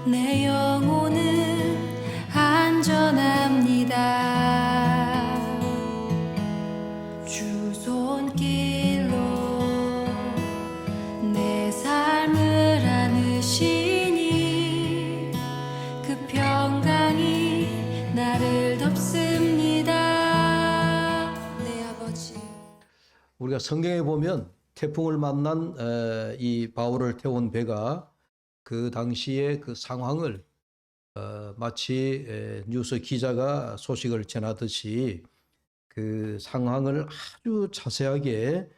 내 영혼은 안전합니다. 주 손길로 내 삶을 안으시니 그 평강이 나를 덮습니다. 내 아버지. 우리가 성경에 보면 태풍을 만난 이 바울을 태운 배가 그 당시의 그 상황을 마치 뉴스 기자가 소식을 전하듯이 그 상황을 아주 자세하게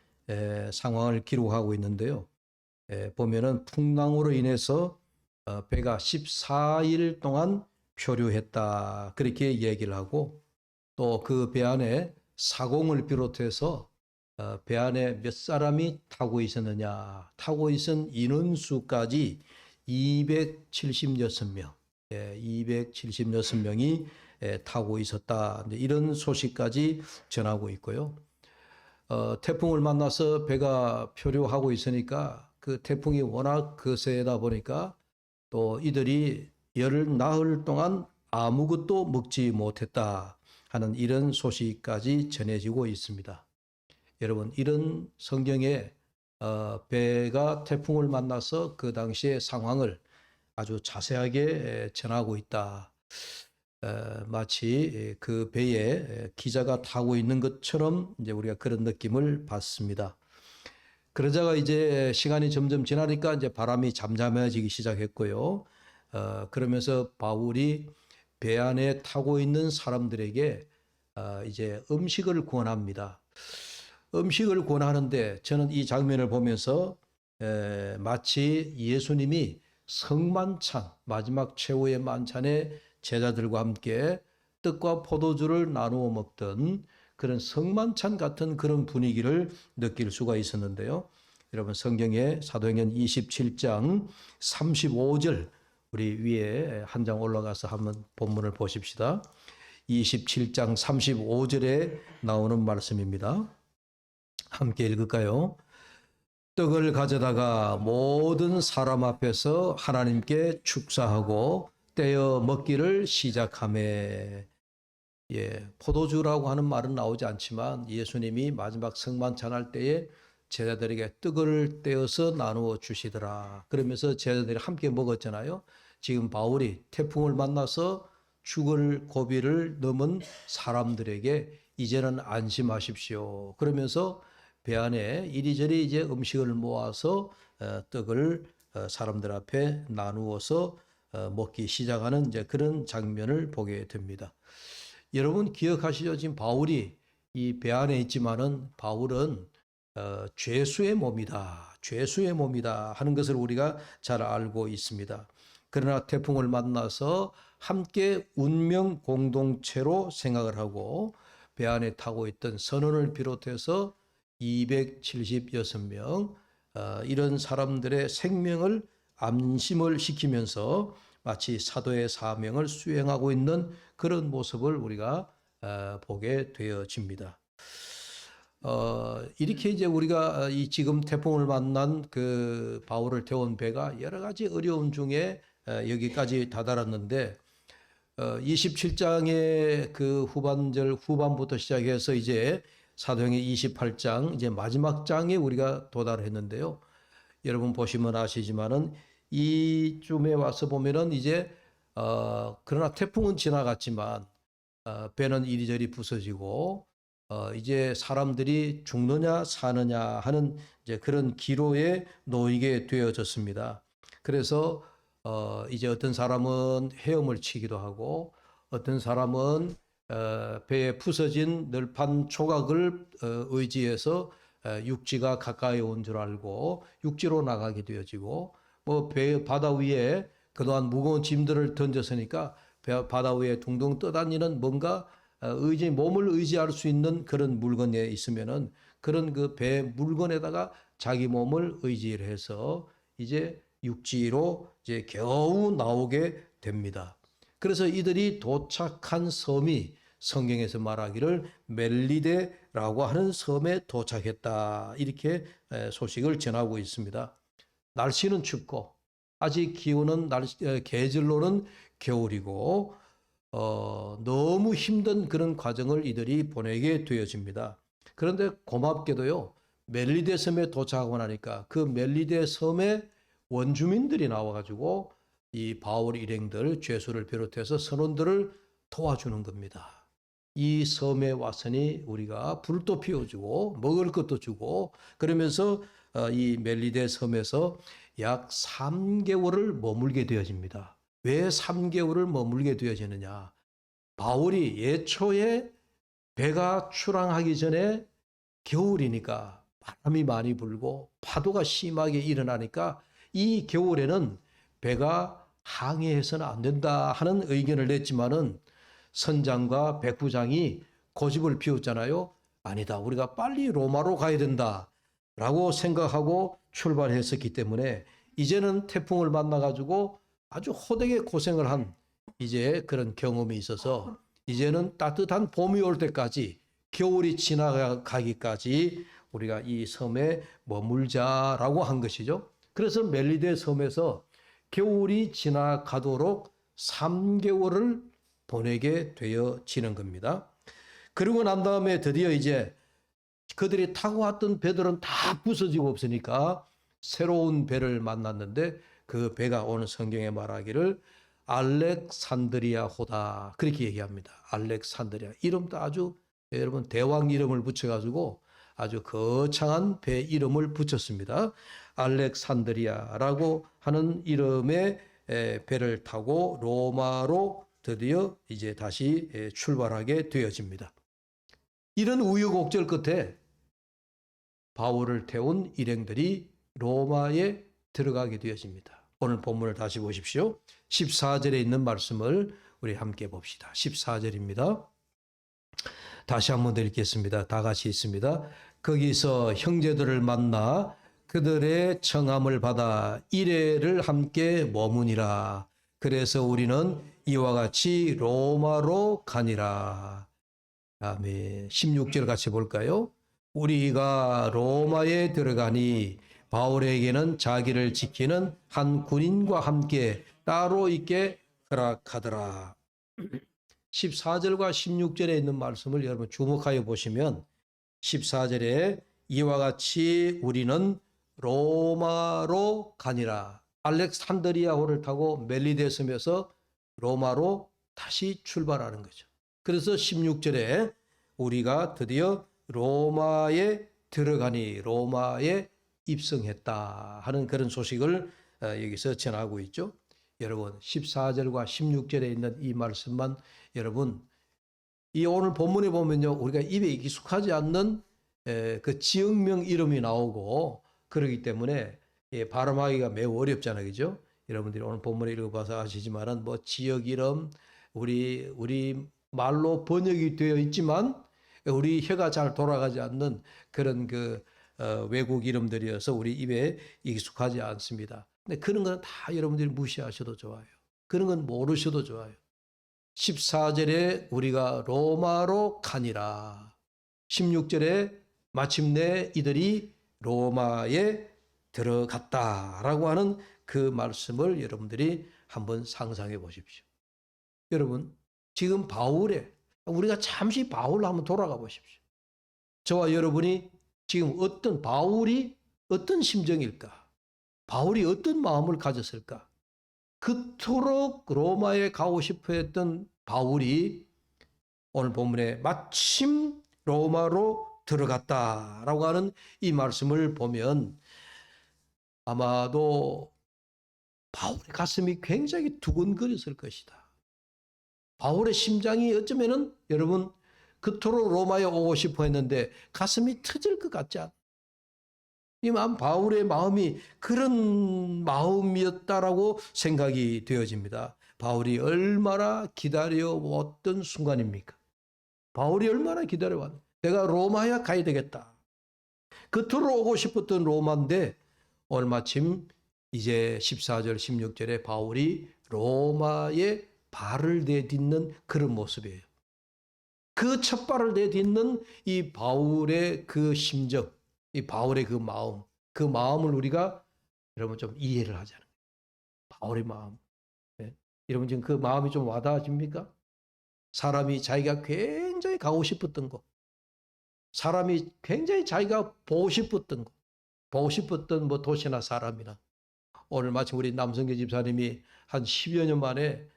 상황을 기록하고 있는데요. 보면은 풍랑으로 인해서 배가 14일 동안 표류했다 그렇게 얘기를 하고, 또 그 배 안에 사공을 비롯해서 배 안에 몇 사람이 타고 있었느냐, 타고 있은 인원수까지 276명, 276명이 타고 있었다, 이런 소식까지 전하고 있고요. 태풍을 만나서 배가 표류하고 있으니까 그 태풍이 워낙 거세다 보니까 또 이들이 열 나흘 동안 아무것도 먹지 못했다 하는 이런 소식까지 전해지고 있습니다. 여러분, 이런 성경에 배가 태풍을 만나서 그 당시의 상황을 아주 자세하게 전하고 있다. 마치 그 배에 기자가 타고 있는 것처럼 이제 우리가 그런 느낌을 받습니다. 그러다가 이제 시간이 점점 지나니까 이제 바람이 잠잠해지기 시작했고요. 그러면서 바울이 배 안에 타고 있는 사람들에게 이제 음식을 권합니다. 음식을 권하는데 저는 이 장면을 보면서 마치 예수님이 성만찬, 마지막 최후의 만찬에 제자들과 함께 떡과 포도주를 나누어 먹던 그런 성만찬 같은 그런 분위기를 느낄 수가 있었는데요. 여러분, 성경의 사도행전 27장 35절, 우리 위에 한 장 올라가서 한번 본문을 보십시다. 27장 35절에 나오는 말씀입니다. 함께 읽을까요? 떡을 가져다가 모든 사람 앞에서 하나님께 축사하고 떼어 먹기를 시작하매. 포도주라고 하는 말은 나오지 않지만 예수님이 마지막 성만찬할 때에 제자들에게 떡을 떼어서 나누어 주시더라. 그러면서 제자들이 함께 먹었잖아요. 지금 바울이 태풍을 만나서 죽을 고비를 넘은 사람들에게 이제는 안심하십시오, 그러면서 배 안에 이리저리 이제 음식을 모아서 떡을 사람들 앞에 나누어서 먹기 시작하는 이제 그런 장면을 보게 됩니다. 여러분 기억하시죠? 지금 바울이 이 배 안에 있지만은 바울은 죄수의 몸이다, 죄수의 몸이다 하는 것을 우리가 잘 알고 있습니다. 그러나 태풍을 만나서 함께 운명 공동체로 생각을 하고 배 안에 타고 있던 선원을 비롯해서 276명, 이런 사람들의 생명을 안심을 시키면서 마치 사도의 사명을 수행하고 있는 그런 모습을 우리가 보게 되어집니다. 이렇게 이제 우리가 이 지금 태풍을 만난 그 바울을 태운 배가 여러 가지 어려움 중에 여기까지 다다랐는데, 27장의 그 후반부터 시작해서 이제 사도행전 28장 이제 마지막 장에 우리가 도달했는데요. 여러분 보시면 아시지만은 이쯤에 와서 보면은 이제 그러나 태풍은 지나갔지만 배는 이리저리 부서지고 이제 사람들이 죽느냐 사느냐 하는 이제 그런 기로에 놓이게 되어졌습니다. 그래서 이제 어떤 사람은 헤엄을 치기도 하고 어떤 사람은 배에 부서진 널판 조각을 의지해서 육지가 가까이 온 줄 알고 육지로 나가게 되어지고, 뭐 배 바다 위에 그동안 무거운 짐들을 던졌으니까 바다 위에 둥둥 떠다니는 뭔가 몸을 의지할 수 있는 그런 물건에 있으면은 그런 그 배 물건에다가 자기 몸을 의지를 해서 이제 육지로 이제 겨우 나오게 됩니다. 그래서 이들이 도착한 섬이 성경에서 말하기를 멜리데라고 하는 섬에 도착했다, 이렇게 소식을 전하고 있습니다. 날씨는 춥고 아직 기온은 계절로는 겨울이고 너무 힘든 그런 과정을 이들이 보내게 되어집니다. 그런데 고맙게도요, 멜리데 섬에 도착하고 나니까 그 멜리데 섬에 원주민들이 나와가지고 이 바울 일행들, 죄수를 비롯해서 선원들을 도와주는 겁니다. 이 섬에 왔으니 우리가 불도 피워주고 먹을 것도 주고 그러면서 이 멜리데 섬에서 약 3개월을 머물게 되어집니다. 왜 3개월을 머물게 되어지느냐? 바울이 예초에 배가 출항하기 전에 겨울이니까 바람이 많이 불고 파도가 심하게 일어나니까 이 겨울에는 배가 항해해서는 안 된다 하는 의견을 냈지만은 선장과 백부장이 고집을 피웠잖아요. 아니다, 우리가 빨리 로마로 가야 된다라고 생각하고 출발했었기 때문에 이제는 태풍을 만나가지고 아주 호되게 고생을 한 이제 그런 경험이 있어서 이제는 따뜻한 봄이 올 때까지 겨울이 지나가기까지 우리가 이 섬에 머물자라고 한 것이죠. 그래서 멜리데 섬에서 겨울이 지나가도록 3개월을 보내게 되어지는 겁니다. 그러고 난 다음에 드디어 이제 그들이 타고 왔던 배들은 다 부서지고 없으니까 새로운 배를 만났는데 그 배가 오늘 성경에 말하기를 알렉산드리아호다 그렇게 얘기합니다. 알렉산드리아 이름도 아주 여러분 대왕 이름을 붙여가지고 아주 거창한 배 이름을 붙였습니다. 알렉산드리아라고 하는 이름의 배를 타고 로마로 드디어 이제 다시 출발하게 되어집니다. 이런 우여곡절 끝에 바울을 태운 일행들이 로마에 들어가게 되어집니다. 오늘 본문을 다시 보십시오. 14절에 있는 말씀을 우리 함께 봅시다. 14절입니다. 다시 한번 읽겠습니다. 다 같이 있습니다. 거기서 형제들을 만나 그들의 청함을 받아 이레를 함께 머무니라. 그래서 우리는 이와 같이 로마로 가니라. 아멘. 16절 같이 볼까요? 우리가 로마에 들어가니 바울에게는 자기를 지키는 한 군인과 함께 따로 있게 허락하더라. 14절과 16절에 있는 말씀을 여러분 주목하여 보시면 14절에 이와 같이 우리는 로마로 가니라. 알렉산드리아호를 타고 멜리데 섬에서 로마로 다시 출발하는 거죠. 그래서 16절에 우리가 드디어 로마에 들어가니 로마에 입성했다 하는 그런 소식을 여기서 전하고 있죠. 여러분 14절과 16절에 있는 이 말씀만 여러분 이 오늘 본문에 보면요 우리가 입에 익숙하지 않는 그 지역명 이름이 나오고 그러기 때문에 발음하기가 매우 어렵잖아요, 그죠? 여러분들이 오늘 본문을 읽어봐서 아시지만은 뭐 지역 이름 우리 말로 번역이 되어 있지만 우리 혀가 잘 돌아가지 않는 그런 외국 이름들이어서 우리 입에 익숙하지 않습니다. 근데 그런 건 다 여러분들이 무시하셔도 좋아요. 그런 건 모르셔도 좋아요. 14절에 우리가 로마로 가니라. 16절에 마침내 이들이 로마에 들어갔다라고 하는 그 말씀을 여러분들이 한번 상상해 보십시오. 여러분 지금 우리가 잠시 바울로 한번 돌아가 보십시오. 저와 여러분이 지금 바울이 어떤 심정일까? 바울이 어떤 마음을 가졌을까? 그토록 로마에 가고 싶어 했던 바울이 오늘 본문에 마침 로마로 들어갔다라고 하는 이 말씀을 보면 아마도 바울의 가슴이 굉장히 두근거렸을 것이다. 바울의 심장이 어쩌면은 여러분 그토록 로마에 오고 싶어 했는데 가슴이 터질 것 같지 않아요? 이 마음 바울의 마음이 그런 마음이었다라고 생각이 되어집니다. 바울이 얼마나 기다려왔던 순간입니까? 바울이 얼마나 기다려왔는데 내가 로마에 가야 되겠다. 그토록 오고 싶었던 로마인데 오늘 마침 이제 14절 16절에 바울이 로마에 발을 내딛는 그런 모습이에요. 그 첫 발을 내딛는 이 바울의 그 심정, 이 바울의 그 마음을 우리가 여러분 좀 이해를 하자는 거예요. 바울의 마음. 예. 여러분 지금 그 마음이 좀 와닿아집니까? 사람이 자기가 굉장히 가고 싶었던 곳, 사람이 굉장히 자기가 보고 싶었던 곳, 보고 싶었던 뭐 도시나 사람이나, 오늘 마침 우리 남성계 집사님이 한 10여 년 만에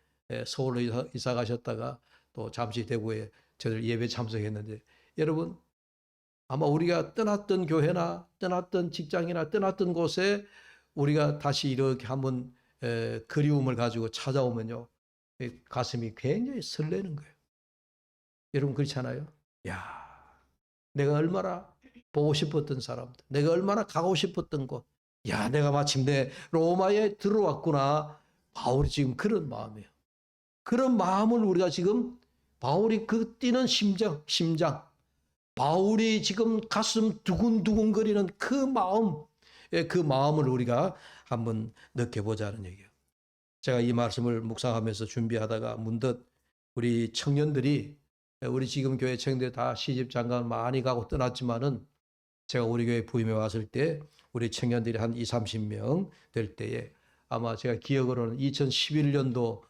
서울로 이사 가셨다가 또 잠시 대구에 저들 예배 참석했는데, 여러분 아마 우리가 떠났던 교회나 떠났던 직장이나 떠났던 곳에 우리가 다시 이렇게 한번 그리움을 가지고 찾아오면요, 가슴이 굉장히 설레는 거예요. 여러분 그렇잖아요? 야, 내가 얼마나 보고 싶었던 사람들, 내가 얼마나 가고 싶었던 곳, 야, 내가 마침내 로마에 들어왔구나. 바울이 지금 그런 마음이에요. 그런 마음을 우리가 지금, 바울이 그 뛰는 심장, 바울이 지금 가슴 두근두근거리는 그 마음, 그 마음을 우리가 한번 느껴보자는 얘기예요. 제가 이 말씀을 묵상하면서 준비하다가 문득 우리 청년들이, 우리 지금 교회 청년들 다 시집 장가 많이 가고 떠났지만은, 제가 우리 교회 부임해 왔을 때 우리 청년들이 한 20, 30명 될 때에, 아마 제가 기억으로는 2011년도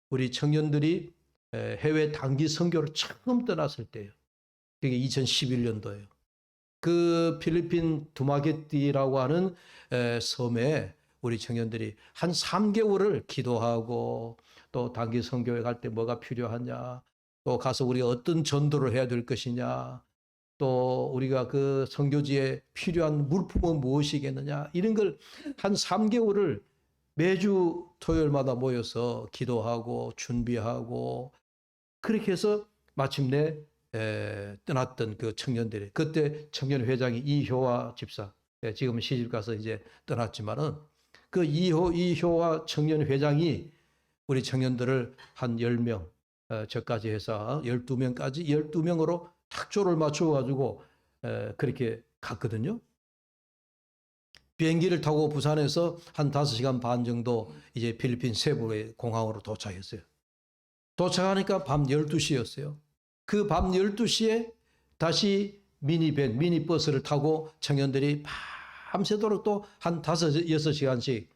우리 청년들이 해외 단기 선교를 처음 떠났을 때예요. 그게 2011년도예요. 그 필리핀 두마게띠라고 하는 섬에 우리 청년들이 한 3개월을 기도하고, 또 단기 선교회 갈 때 뭐가 필요하냐, 또 가서 우리가 어떤 전도를 해야 될 것이냐, 또 우리가 그 선교지에 필요한 물품은 무엇이겠느냐, 이런 걸 한 3개월을 매주 토요일마다 모여서 기도하고 준비하고, 그렇게 해서 마침내 떠났던 그 청년들이, 그때 청년회장이 이효화 집사, 지금은 시집가서 이제 떠났지만은, 그 이효화 청년회장이 우리 청년들을 한 10명, 저까지 해서 12명까지, 12명으로 탁조를 맞춰가지고 그렇게 갔거든요. 비행기를 타고 부산에서 한 5시간 반 정도 이제 필리핀 세부의 공항으로 도착했어요. 도착하니까 밤 12시였어요. 그 밤 12시에 다시 미니버스를 타고 청년들이 밤새도록 또 한 5, 6시간씩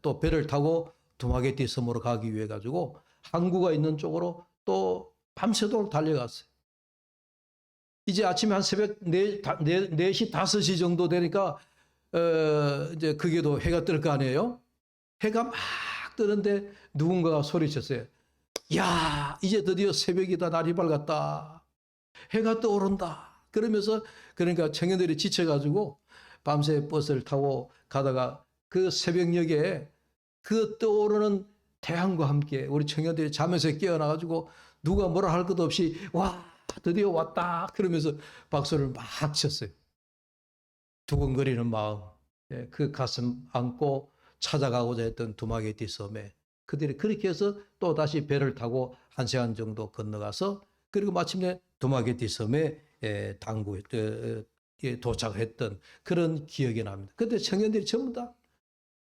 또 배를 타고 두마게티 섬으로 가기 위해 가지고 항구가 있는 쪽으로 또 밤새도록 달려갔어요. 이제 아침에 한 새벽 4시, 5시 정도 되니까 이제 그게도 해가 뜰 거 아니에요? 해가 막 뜨는데 누군가가 소리쳤어요. 야, 이제 드디어 새벽이다. 날이 밝았다. 해가 떠오른다. 그러면서, 그러니까 청년들이 지쳐가지고 밤새 버스를 타고 가다가 그 새벽녘에 그 떠오르는 태양과 함께 우리 청년들이 잠에서 깨어나가지고 누가 뭐라 할 것도 없이, 와, 드디어 왔다. 그러면서 박수를 막 쳤어요. 두근거리는 마음, 그 가슴 안고 찾아가고자 했던 두마게티 섬에 그들이 그렇게 해서 또 다시 배를 타고 1시간 정도 건너가서, 그리고 마침내 두마게티 섬에 도착했던 그런 기억이 납니다. 그때 청년들이 전부 다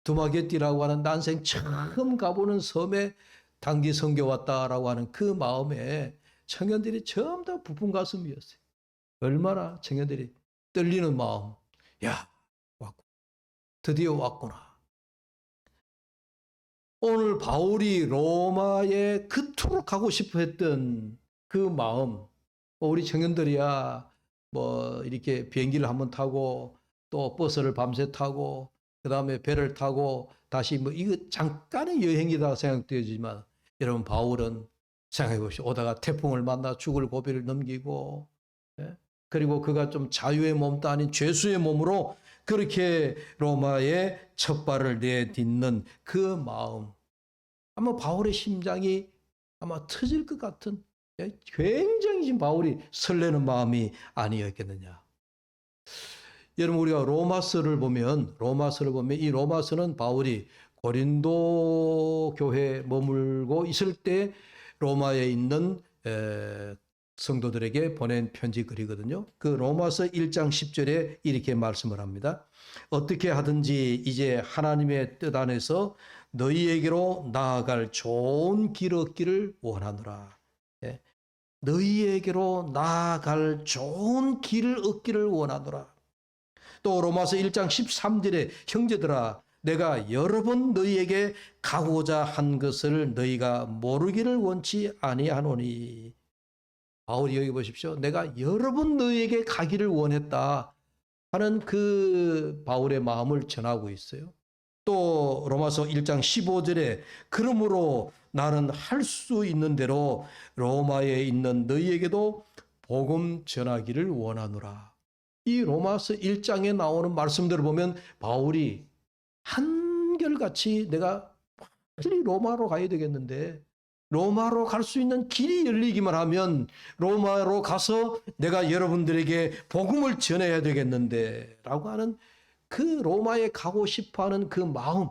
두마게티라고 하는 난생 처음 가보는 섬에 단기 선교 왔다라고 하는 그 마음에 청년들이 전부 다 부푼 가슴이었어요. 얼마나 청년들이 떨리는 마음. 야, 왔고, 드디어 왔구나. 오늘 바울이 로마에 그토록 가고 싶어 했던 그 마음, 우리 청년들이야 뭐 이렇게 비행기를 한번 타고 또 버스를 밤새 타고 그 다음에 배를 타고 다시 뭐 이거 잠깐의 여행이다 생각되지만, 여러분 바울은 생각해 보십시오. 오다가 태풍을 만나 죽을 고비를 넘기고, 그리고 그가 좀 자유의 몸도 아닌 죄수의 몸으로 그렇게 로마에 첫 발을 내딛는 그 마음, 아마 바울의 심장이 아마 터질 것 같은, 굉장히 지금 바울이 설레는 마음이 아니었겠느냐. 여러분 우리가 로마서를 보면 이 로마서는 바울이 고린도 교회에 머물고 있을 때 로마에 있는 성도들에게 보낸 편지 글이거든요. 그 로마서 1장 10절에 이렇게 말씀을 합니다. 어떻게 하든지 이제 하나님의 뜻 안에서 너희에게로 나아갈 좋은 길 얻기를 원하노라. 너희에게로 나아갈 좋은 길을 얻기를 원하노라. 또 로마서 1장 13절에 형제들아 내가 여러 번 너희에게 가고자 한 것을 너희가 모르기를 원치 아니하노니. 바울이 여기 보십시오. 내가 여러 번 너희에게 가기를 원했다 하는 그 바울의 마음을 전하고 있어요. 또 로마서 1장 15절에 그러므로 나는 할 수 있는 대로 로마에 있는 너희에게도 복음 전하기를 원하노라. 이 로마서 1장에 나오는 말씀들을 보면 바울이 한결같이 내가 빨리 로마로 가야 되겠는데, 로마로 갈 수 있는 길이 열리기만 하면 로마로 가서 내가 여러분들에게 복음을 전해야 되겠는데 라고 하는 그 로마에 가고 싶어하는 그 마음,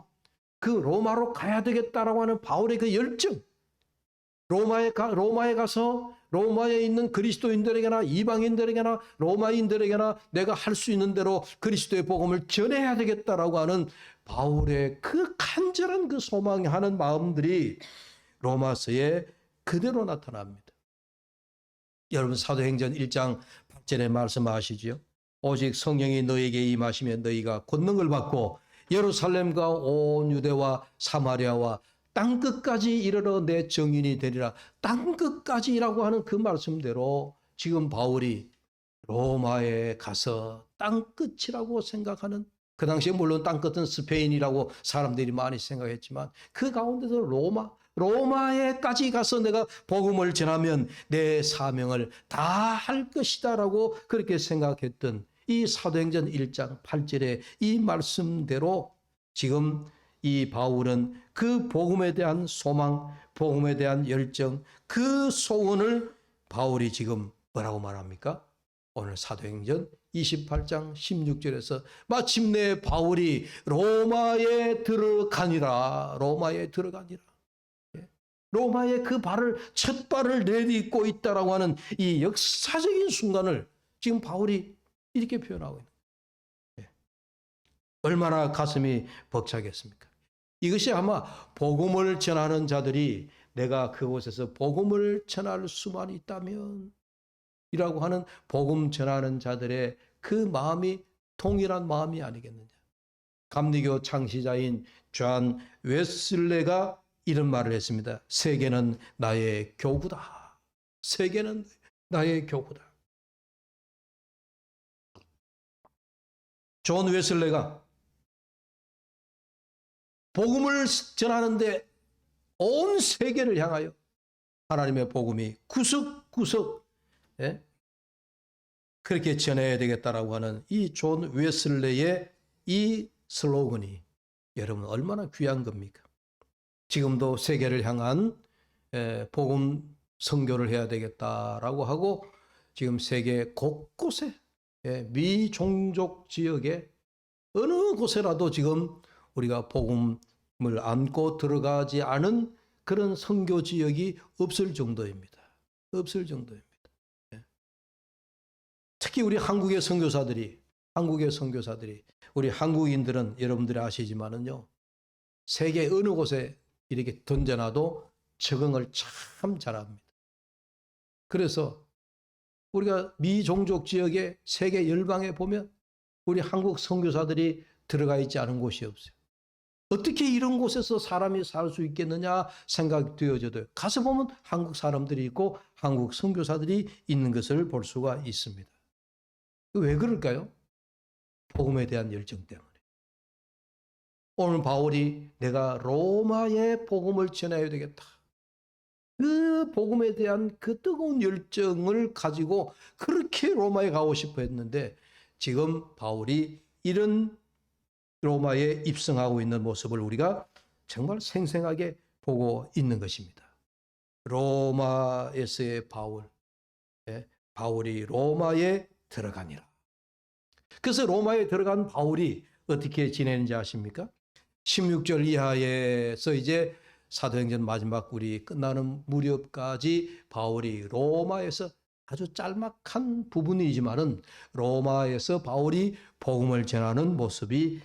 그 로마로 가야 되겠다라고 하는 바울의 그 열정, 로마에 가서 로마에 있는 그리스도인들에게나 이방인들에게나 로마인들에게나 내가 할 수 있는 대로 그리스도의 복음을 전해야 되겠다라고 하는 바울의 그 간절한 그 소망하는 마음들이 로마서에 그대로 나타납니다. 여러분 사도행전 1장 8절에 말씀하시지요. 오직 성령이 너에게 임하시면 너희가 권능을 받고 예루살렘과 온 유대와 사마리아와 땅끝까지 이르러 내 증인이 되리라. 땅끝까지라고 하는 그 말씀대로 지금 바울이 로마에 가서 땅끝이라고 생각하는, 그 당시에 물론 땅끝은 스페인이라고 사람들이 많이 생각했지만 그 가운데서 로마에까지 가서 내가 복음을 전하면 내 사명을 다 할 것이다라고 그렇게 생각했던 이 사도행전 1장 8절의 이 말씀대로 지금 이 바울은 그 복음에 대한 소망, 복음에 대한 열정, 그 소원을 바울이 지금 뭐라고 말합니까? 오늘 사도행전 28장 16절에서 마침내 바울이 로마에 들어가니라. 로마에 들어가니라. 로마에 그 첫 발을 내딛고 있다라고 하는 이 역사적인 순간을 지금 바울이 이렇게 표현하고 있는 거예요. 얼마나 가슴이 벅차겠습니까? 이것이 아마 복음을 전하는 자들이 내가 그곳에서 복음을 전할 수만 있다면 이라고 하는 복음 전하는 자들의 그 마음이 동일한 마음이 아니겠느냐. 감리교 창시자인 존 웨슬레가 이런 말을 했습니다. 세계는 나의 교구다. 세계는 나의 교구다. 존 웨슬레가 복음을 전하는데 온 세계를 향하여 하나님의 복음이 구석구석 그렇게 전해야 되겠다라고 하는 이 존 웨슬레의 이 슬로건이 여러분 얼마나 귀한 겁니까? 지금도 세계를 향한 복음 선교를 해야 되겠다라고 하고 지금 세계 곳곳에 미종족 지역에 어느 곳에라도 지금 우리가 복음을 안고 들어가지 않은 그런 선교 지역이 없을 정도입니다. 없을 정도입니다. 특히 우리 한국의 선교사들이 우리 한국인들은 여러분들이 아시지만은요, 세계 어느 곳에 이렇게 던져놔도 적응을 참 잘합니다. 그래서 우리가 미종족 지역의 세계 열방에 보면 우리 한국 선교사들이 들어가 있지 않은 곳이 없어요. 어떻게 이런 곳에서 사람이 살 수 있겠느냐 생각이 되어져도 가서 보면 한국 사람들이 있고 한국 선교사들이 있는 것을 볼 수가 있습니다. 왜 그럴까요? 복음에 대한 열정 때문에. 오늘 바울이 내가 로마에 복음을 전해야 되겠다. 그 복음에 대한 그 뜨거운 열정을 가지고 그렇게 로마에 가고 싶어 했는데 지금 바울이 이런 로마에 입성하고 있는 모습을 우리가 정말 생생하게 보고 있는 것입니다. 로마에서의 바울이 로마에 들어가니라. 그래서 로마에 들어간 바울이 어떻게 지내는지 아십니까? 16절 이하에서 이제 사도행전 마지막 우리 끝나는 무렵까지 바울이 로마에서 아주 짤막한 부분이지만은 로마에서 바울이 복음을 전하는 모습이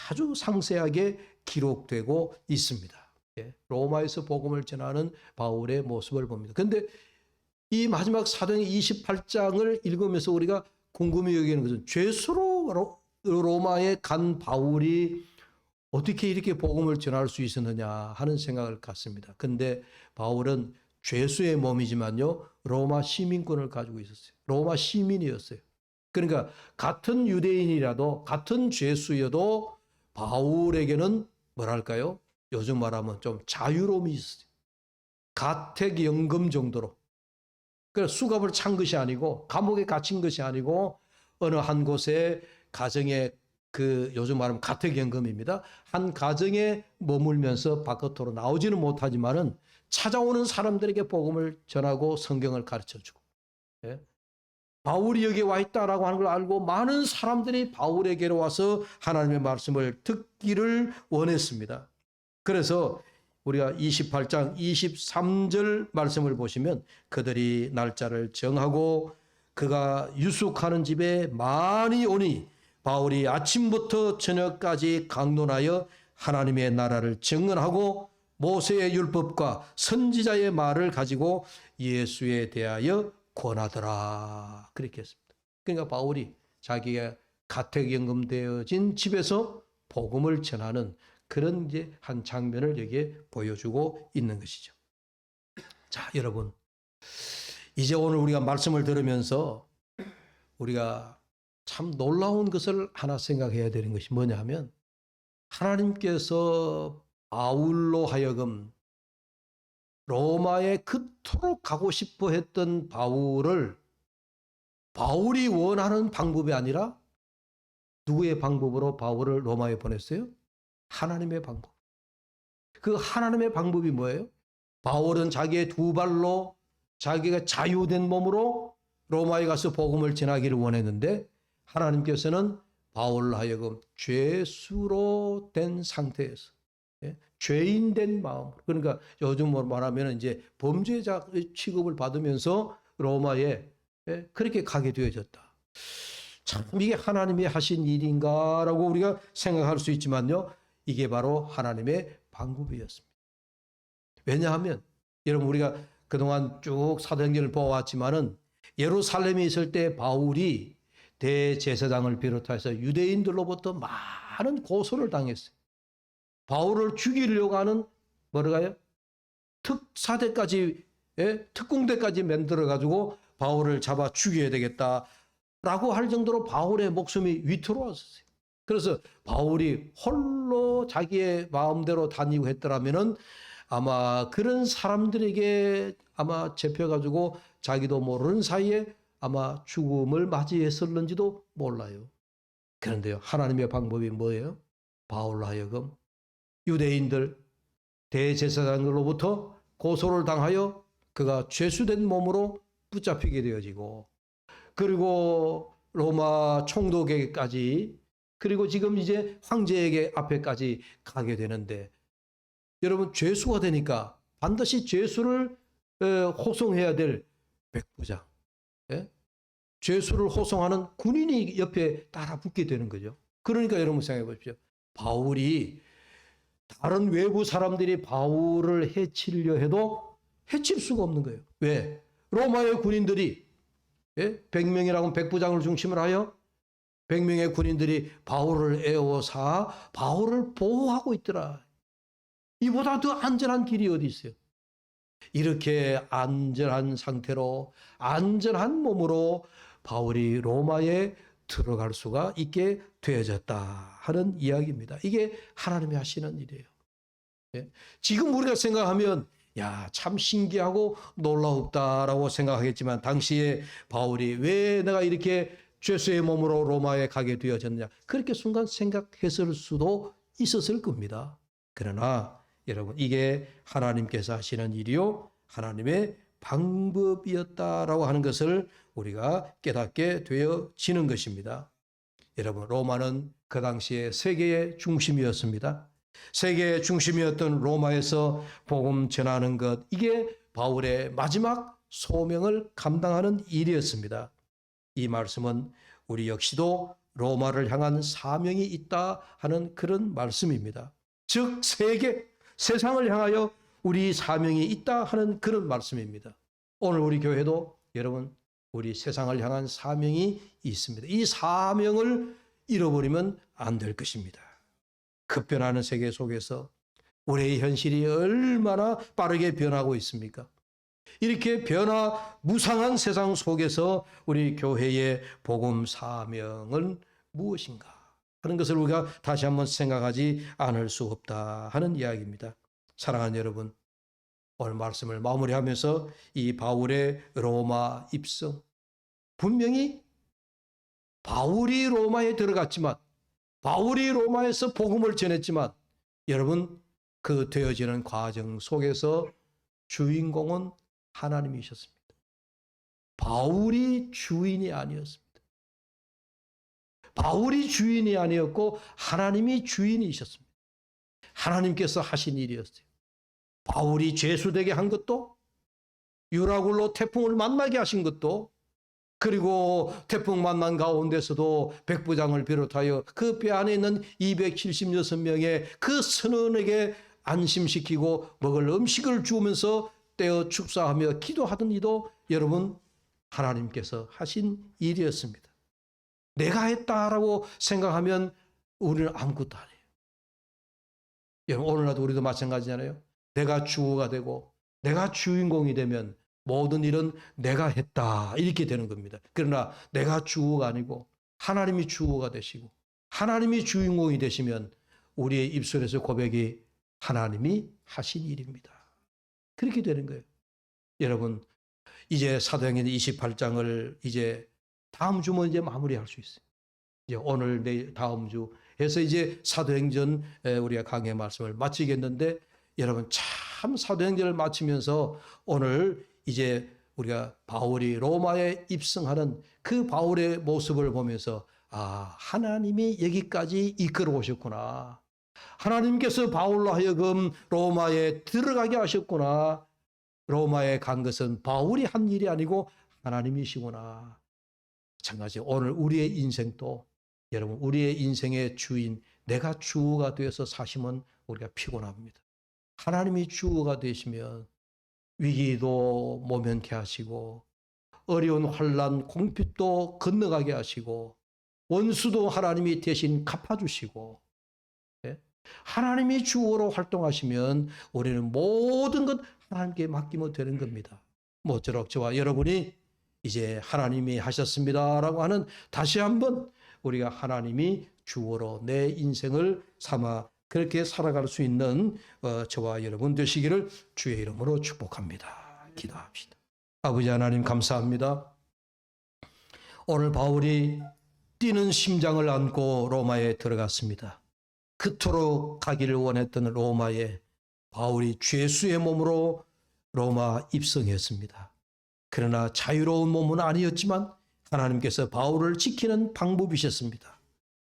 아주 상세하게 기록되고 있습니다. 로마에서 복음을 전하는 바울의 모습을 봅니다. 그런데 이 마지막 사도행전 28장을 읽으면서 우리가 궁금히 여기는 것은 죄수로 로마에 간 바울이 어떻게 이렇게 복음을 전할 수 있었느냐 하는 생각을 갖습니다. 근데 바울은 죄수의 몸이지만요, 로마 시민권을 가지고 있었어요. 로마 시민이었어요. 그러니까 같은 유대인이라도, 같은 죄수여도 바울에게는 뭐랄까요? 요즘 말하면 좀 자유로움이 있어요. 가택연금 정도로. 그래서 수갑을 찬 것이 아니고, 감옥에 갇힌 것이 아니고, 어느 한 곳에 가정에 요즘 말하면 가택연금입니다. 한 가정에 머물면서 바깥으로 나오지는 못하지만은 찾아오는 사람들에게 복음을 전하고 성경을 가르쳐주고, 예? 바울이 여기에 와 있다라고 하는 걸 알고 많은 사람들이 바울에게로 와서 하나님의 말씀을 듣기를 원했습니다. 그래서 우리가 28장 23절 말씀을 보시면 그들이 날짜를 정하고 그가 유숙하는 집에 많이 오니 바울이 아침부터 저녁까지 강론하여 하나님의 나라를 증언하고 모세의 율법과 선지자의 말을 가지고 예수에 대하여 권하더라. 그렇게 했습니다. 그러니까 바울이 자기가 가택연금되어진 집에서 복음을 전하는 그런 이제 한 장면을 여기에 보여주고 있는 것이죠. 자, 여러분. 이제 오늘 우리가 말씀을 들으면서 우리가 참 놀라운 것을 하나 생각해야 되는 것이 뭐냐 하면 하나님께서 바울로 하여금 로마에 그토록 가고 싶어 했던 바울이 원하는 방법이 아니라 누구의 방법으로 바울을 로마에 보냈어요? 하나님의 방법. 그 하나님의 방법이 뭐예요? 바울은 자기의 두 발로 자기가 자유된 몸으로 로마에 가서 복음을 전하기를 원했는데 하나님께서는 바울로 하여금 죄수로 된 상태에서, 죄인 된 마음, 그러니까 요즘 말하면 이제 범죄자 취급을 받으면서 로마에 그렇게 가게 되어졌다. 참 이게 하나님이 하신 일인가라고 우리가 생각할 수 있지만요, 이게 바로 하나님의 방법이었습니다. 왜냐하면 여러분 우리가 그동안 쭉 사도행전을 보아왔지만은 예루살렘에 있을 때 바울이 대제사장을 비롯해서 유대인들로부터 많은 고소를 당했어요. 바울을 죽이려고 하는 뭐라고요? 특사대까지, 특공대까지 만들어가지고 바울을 잡아 죽여야 되겠다라고 할 정도로 바울의 목숨이 위태로웠어요. 그래서 바울이 홀로 자기의 마음대로 다니고 했더라면은 아마 그런 사람들에게 아마 잡혀가지고 자기도 모르는 사이에 아마 죽음을 맞이했을는지도 몰라요. 그런데요, 하나님의 방법이 뭐예요? 바울로 하여금 유대인들 대제사장들로부터 고소를 당하여 그가 죄수된 몸으로 붙잡히게 되어지고, 그리고 로마 총독에게까지, 그리고 지금 이제 황제에게 앞에까지 가게 되는데, 여러분 죄수가 되니까 반드시 죄수를 호송해야 될 백부장, 죄수를 호송하는 군인이 옆에 따라 붙게 되는 거죠. 그러니까 여러분 생각해 보십시오. 바울이 다른 외부 사람들이 바울을 해치려 해도 해칠 수가 없는 거예요. 왜? 로마의 군인들이 100명이라고 백부장을 중심으로 하여 100명의 군인들이 바울을 에워싸 바울을 보호하고 있더라. 이보다 더 안전한 길이 어디 있어요? 이렇게 안전한 상태로 안전한 몸으로 바울이 로마에 들어갈 수가 있게 되어졌다 하는 이야기입니다. 이게 하나님이 하시는 일이에요. 지금 우리가 생각하면 야, 참 신기하고 놀라웠다라고 생각하겠지만 당시에 바울이 왜 내가 이렇게 죄수의 몸으로 로마에 가게 되어졌느냐, 그렇게 순간 생각했을 수도 있었을 겁니다. 그러나 여러분, 이게 하나님께서 하시는 일이요 하나님의 방법이었다라고 하는 것을 우리가 깨닫게 되어지는 것입니다. 여러분, 로마는 그 당시에 세계의 중심이었습니다. 세계의 중심이었던 로마에서 복음 전하는 것, 이게 바울의 마지막 소명을 감당하는 일이었습니다. 이 말씀은 우리 역시도 로마를 향한 사명이 있다 하는 그런 말씀입니다. 즉 세상을 향하여 우리 사명이 있다 하는 그런 말씀입니다. 오늘 우리 교회도 여러분, 우리 세상을 향한 사명이 있습니다. 이 사명을 잃어버리면 안 될 것입니다. 급변하는 세계 속에서 우리의 현실이 얼마나 빠르게 변하고 있습니까? 이렇게 무상한 세상 속에서 우리 교회의 복음 사명은 무엇인가 하는 것을 우리가 다시 한번 생각하지 않을 수 없다 하는 이야기입니다. 사랑하는 여러분, 오늘 말씀을 마무리하면서 이 바울의 로마 입성, 분명히 바울이 로마에 들어갔지만, 바울이 로마에서 복음을 전했지만, 여러분, 그 되어지는 과정 속에서 주인공은 하나님이셨습니다. 바울이 주인이 아니었습니다. 바울이 주인이 아니었고 하나님이 주인이셨습니다. 하나님께서 하신 일이었어요. 바울이 죄수되게 한 것도, 유라굴로 태풍을 만나게 하신 것도, 그리고 태풍 만난 가운데서도 백부장을 비롯하여 그 배 안에 있는 276명의 그 선원에게 안심시키고 먹을 음식을 주면서 떼어 축사하며 기도하던 이도 여러분 하나님께서 하신 일이었습니다. 내가 했다라고 생각하면 우리는 아무것도 아니에요. 여러분 오늘날도 우리도 마찬가지잖아요. 내가 주어가 되고 내가 주인공이 되면 모든 일은 내가 했다 이렇게 되는 겁니다. 그러나 내가 주어가 아니고 하나님이 주어가 되시고 하나님이 주인공이 되시면 우리의 입술에서 고백이 하나님이 하신 일입니다. 그렇게 되는 거예요. 여러분 이제 사도행전 28장을 이제 다음 주면 이제 마무리할 수 있어요. 이제 오늘 내일 다음 주 해서 이제 사도행전 우리가 강의 말씀을 마치겠는데 여러분 참 사도행전을 마치면서 오늘 이제 우리가 바울이 로마에 입성하는 그 바울의 모습을 보면서 아 하나님이 여기까지 이끌어 오셨구나. 하나님께서 바울로 하여금 로마에 들어가게 하셨구나. 로마에 간 것은 바울이 한 일이 아니고 하나님이시구나. 마찬가지 오늘 우리의 인생도 여러분 우리의 인생의 주인 내가 주가 되어서 사시면 우리가 피곤합니다. 하나님이 주가 되시면 위기도 모면케 하시고 어려운 환난 공핍도 건너가게 하시고 원수도 하나님이 대신 갚아주시고 하나님이 주어로 활동하시면 우리는 모든 것 하나님께 맡기면 되는 겁니다. 모쪼록 저와 여러분이 이제 하나님이 하셨습니다라고 하는 다시 한번 우리가 하나님이 주어로 내 인생을 삼아 그렇게 살아갈 수 있는 저와 여러분 되시기를 주의 이름으로 축복합니다. 기도합시다. 아버지 하나님 감사합니다. 오늘 바울이 뛰는 심장을 안고 로마에 들어갔습니다. 그토록 가기를 원했던 로마에 바울이 죄수의 몸으로 로마 입성했습니다. 그러나 자유로운 몸은 아니었지만 하나님께서 바울을 지키는 방법이셨습니다.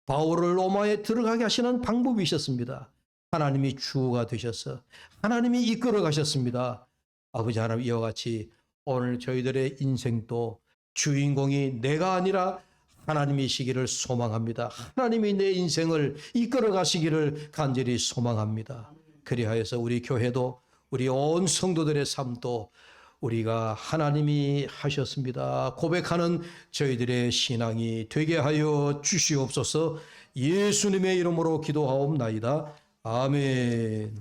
바울을 로마에 들어가게 하시는 방법이셨습니다. 하나님이 주가 되셔서 하나님이 이끌어 가셨습니다. 아버지 하나님 이와 같이 오늘 저희들의 인생도 주인공이 내가 아니라 하나님이시기를 소망합니다. 하나님이 내 인생을 이끌어 가시기를 간절히 소망합니다. 그리하여서 우리 교회도 우리 온 성도들의 삶도 우리가 하나님이 하셨습니다 고백하는 저희들의 신앙이 되게 하여 주시옵소서. 예수님의 이름으로 기도하옵나이다. 아멘.